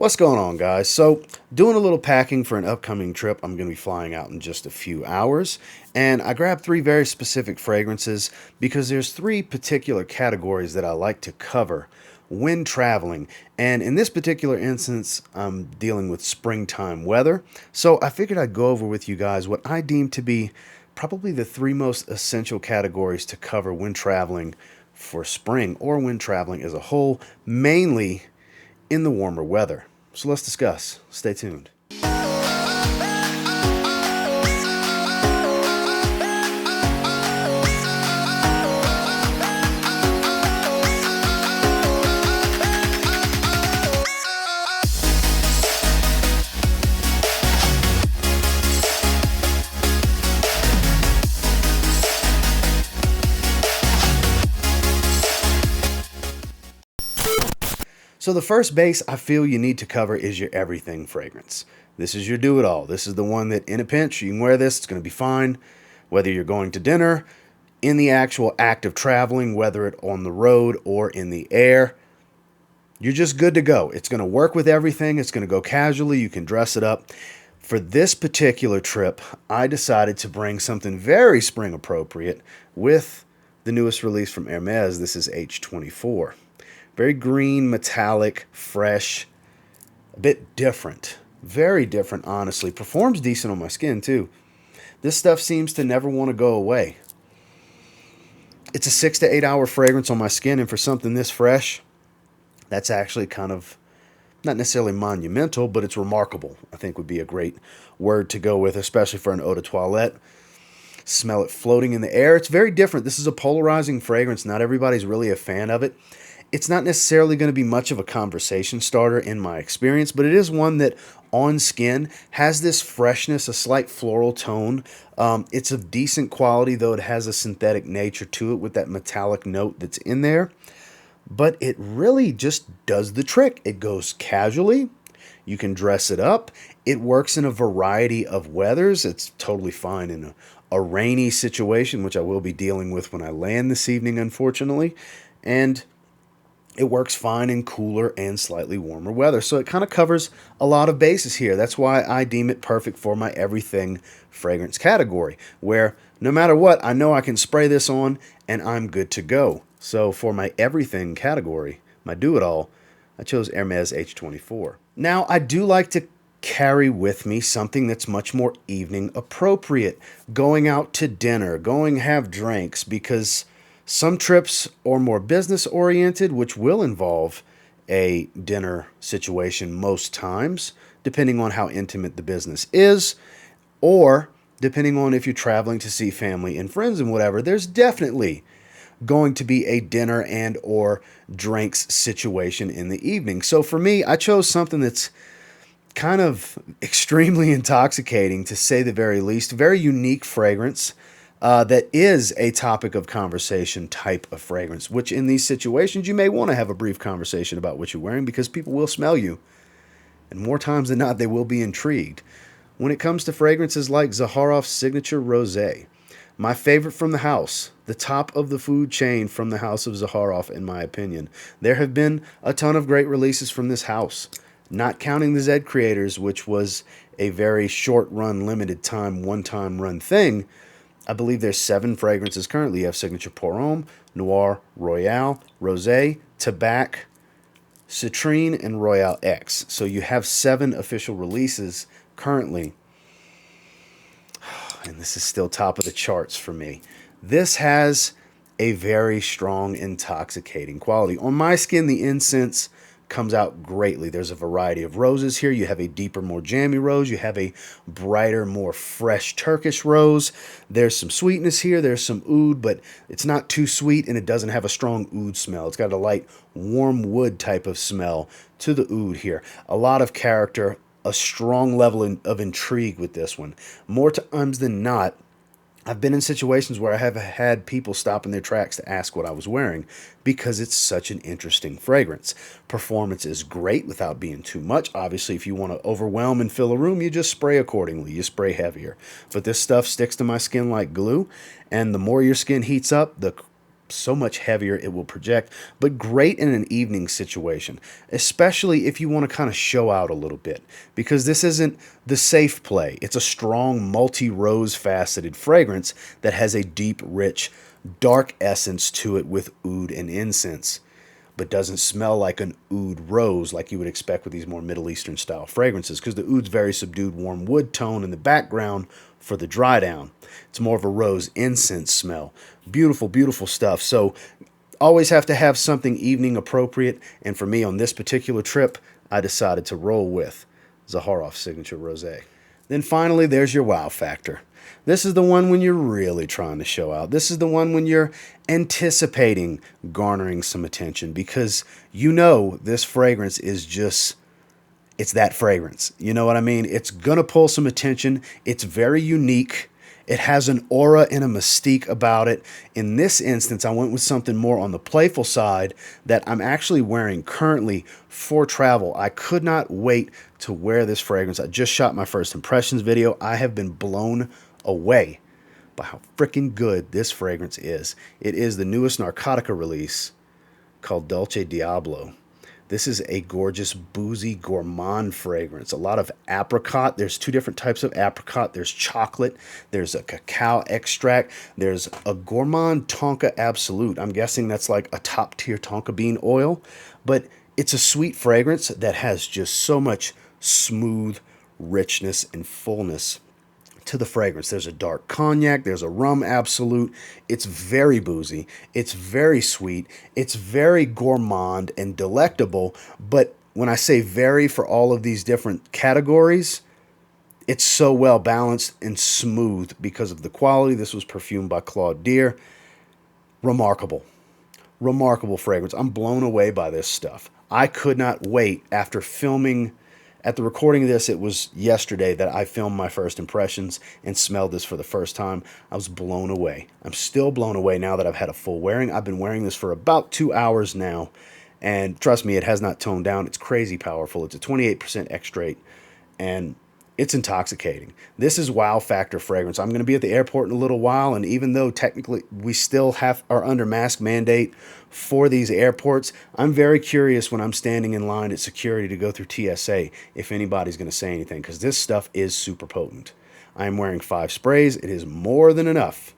What's going on, guys? So, doing a little packing for an upcoming trip. I'm going to be flying out in just a few hours, and I grabbed three very specific fragrances because there's three particular categories that I like to cover when traveling. And in this particular instance, I'm dealing with springtime weather. So, I figured I'd go over with you guys what I deem to be probably the three most essential categories to cover when traveling for spring or when traveling as a whole, mainly in the warmer weather. So let's discuss. Stay tuned. So the first base I feel you need to cover is your everything fragrance. This is your do-it-all. This is the one that in a pinch, you can wear this, it's going to be fine. Whether you're going to dinner, in the actual act of traveling, whether it on the road or in the air, you're just good to go. It's going to work with everything. It's going to go casually. You can dress it up. For this particular trip, I decided to bring something very spring appropriate with the newest release from Hermes. This is H24. Very green, metallic, fresh, a bit different. Very different, honestly. Performs decent on my skin, too. This stuff seems to never want to go away. It's a 6 to 8 hour fragrance on my skin, and for something this fresh, that's actually kind of not necessarily monumental, but it's remarkable, I think would be a great word to go with, especially for an eau de toilette. Smell it floating in the air. It's very different. This is a polarizing fragrance. Not everybody's really a fan of it. It's not necessarily going to be much of a conversation starter in my experience, but it is one that on skin has this freshness, a slight floral tone. It's of decent quality, though it has a synthetic nature to it with that metallic note that's in there. But it really just does the trick. It goes casually. You can dress it up. It works in a variety of weathers. It's totally fine in a rainy situation, which I will be dealing with when I land this evening, unfortunately. And it works fine in cooler and slightly warmer weather. So it kind of covers a lot of bases here. That's why I deem it perfect for my everything fragrance category, where no matter what, I know I can spray this on and I'm good to go. So for my everything category, my do-it-all, I chose Hermes H24. Now, I do like to carry with me something that's much more evening appropriate. Going out to dinner, going have drinks, because some trips are more business oriented, which will involve a dinner situation most times, depending on how intimate the business is, or depending on if you're traveling to see family and friends and whatever. There's definitely going to be a dinner and or drinks situation in the evening. So for me, I chose something that's kind of extremely intoxicating, to say the very least. Very unique fragrance. That is a topic of conversation type of fragrance, which in these situations you may want to have a brief conversation about what you're wearing, because people will smell you. And more times than not, they will be intrigued. When it comes to fragrances like Zaharoff's Signature Rosé, my favorite from the house, the top of the food chain from the house of Zaharoff, in my opinion. There have been a ton of great releases from this house, not counting the Z Creators, which was a very short run, limited time, one-time run thing. I believe there's 7 fragrances currently. You have Signature Pour Homme, Noir, Royale, Rosé, Tabac, Citrine, and Royale X. So you have 7 official releases currently. And this is still top of the charts for me. This has a very strong, intoxicating quality. On my skin, the incense comes out greatly. There's a variety of roses here. You have a deeper, more jammy rose. You have a brighter, more fresh Turkish rose. There's some sweetness here. There's some oud, but it's not too sweet, and it doesn't have a strong oud smell. It's got a light, warm wood type of smell to the oud here. A lot of character, a strong level of intrigue with this one. More times than not, I've been in situations where I have had people stop in their tracks to ask what I was wearing, because it's such an interesting fragrance. Performance is great without being too much. Obviously, if you want to overwhelm and fill a room, you just spray accordingly. You spray heavier. But this stuff sticks to my skin like glue, and the more your skin heats up, the so much heavier it will project, but great in an evening situation, especially if you want to kind of show out a little bit, because this isn't the safe play. It's a strong multi-rose faceted fragrance that has a deep, rich, dark essence to it with oud and incense, but doesn't smell like an oud rose like you would expect with these more Middle Eastern style fragrances, because the oud's very subdued warm wood tone in the background for the dry down. It's more of a rose incense smell. Beautiful, beautiful stuff. So always have to have something evening appropriate, and for me on this particular trip, I decided to roll with Zaharoff Signature Rosé. Then finally, there's your wow factor. This is the one when you're really trying to show out. This is the one when you're anticipating garnering some attention, because you know this fragrance is just, it's that fragrance. You know what I mean? It's going to pull some attention. It's very unique. It has an aura and a mystique about it. In this instance, I went with something more on the playful side that I'm actually wearing currently for travel. I could not wait to wear this fragrance. I just shot my first impressions video. I have been blown away by how freaking good this fragrance is. It is the newest Narcotica release called Dulce Diablo. This is a gorgeous, boozy, gourmand fragrance. A lot of apricot. There's two different types of apricot. There's chocolate. There's a cacao extract. There's a gourmand tonka absolute. I'm guessing that's like a top-tier tonka bean oil. But it's a sweet fragrance that has just so much smooth richness and fullness to the fragrance. There's a dark cognac, there's a rum absolute. It's very boozy, it's very sweet, it's very gourmand and delectable. But when I say very for all of these different categories, it's so well balanced and smooth because of the quality. This was perfumed by Claude Deer. Remarkable, remarkable fragrance. I'm blown away by this stuff. I could not wait after filming. At the recording of this, it was yesterday that I filmed my first impressions and smelled this for the first time. I was blown away. I'm still blown away now that I've had a full wearing. I've been wearing this for about 2 hours now, and trust me, it has not toned down. It's crazy powerful. It's a 28% extrait, and it's intoxicating. This is wow factor fragrance. I'm going to be at the airport in a little while, and even though technically we still are under mask mandate for these airports, I'm very curious when I'm standing in line at security to go through TSA if anybody's going to say anything, because this stuff is super potent. I am wearing 5 sprays. It is more than enough.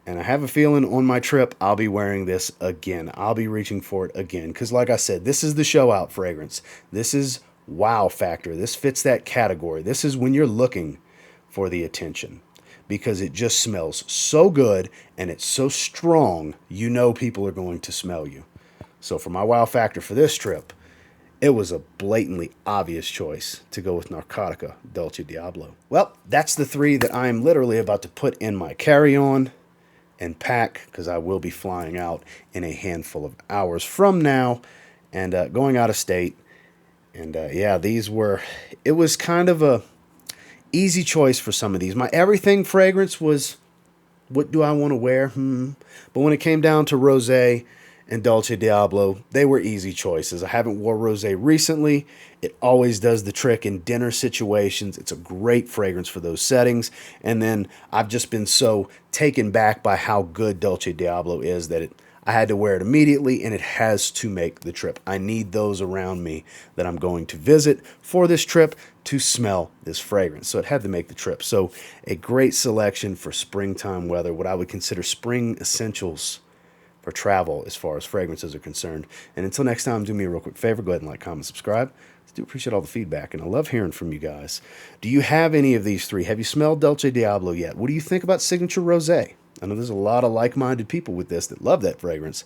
And I have a feeling on my trip, I'll be wearing this again. I'll be reaching for it again, because like I said, this is the show out fragrance. This is wow factor. This fits that category. This is when you're looking for the attention, because it just smells so good and it's so strong, you know people are going to smell you. So for my wow factor for this trip, it was a blatantly obvious choice to go with Narcotica Dulce Diablo. Well, that's the 3 that I'm literally about to put in my carry-on and pack, because I will be flying out in a handful of hours from now and going out of state. And yeah, it was kind of a easy choice for some of these. My everything fragrance was, what do I want to wear? But when it came down to Rosé and Dulce Diablo, they were easy choices. I haven't wore Rosé recently. It always does the trick in dinner situations. It's a great fragrance for those settings. And then I've just been so taken back by how good Dulce Diablo is that I had to wear it immediately, and it has to make the trip. I need those around me that I'm going to visit for this trip to smell this fragrance. So it had to make the trip. So a great selection for springtime weather, what I would consider spring essentials for travel as far as fragrances are concerned. And until next time, do me a real quick favor. Go ahead and like, comment, subscribe. I do appreciate all the feedback, and I love hearing from you guys. Do you have any of these 3? Have you smelled Dulce Diablo yet? What do you think about Signature Rosé? I know there's a lot of like-minded people with this that love that fragrance.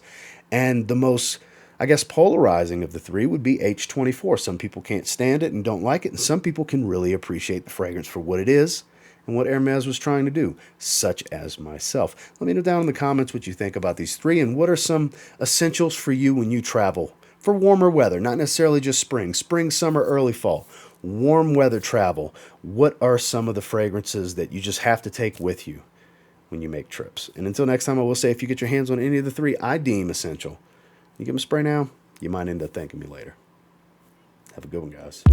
And the most, I guess, polarizing of the 3 would be H24. Some people can't stand it and don't like it, and some people can really appreciate the fragrance for what it is and what Hermes was trying to do, such as myself. Let me know down in the comments what you think about these 3, and what are some essentials for you when you travel for warmer weather, not necessarily just spring, summer, early fall. Warm weather travel. What are some of the fragrances that you just have to take with you when you make trips? And until next time, I will say, if you get your hands on any of the 3 I deem essential, you give them a spray now, you might end up thanking me later. Have a good one, guys.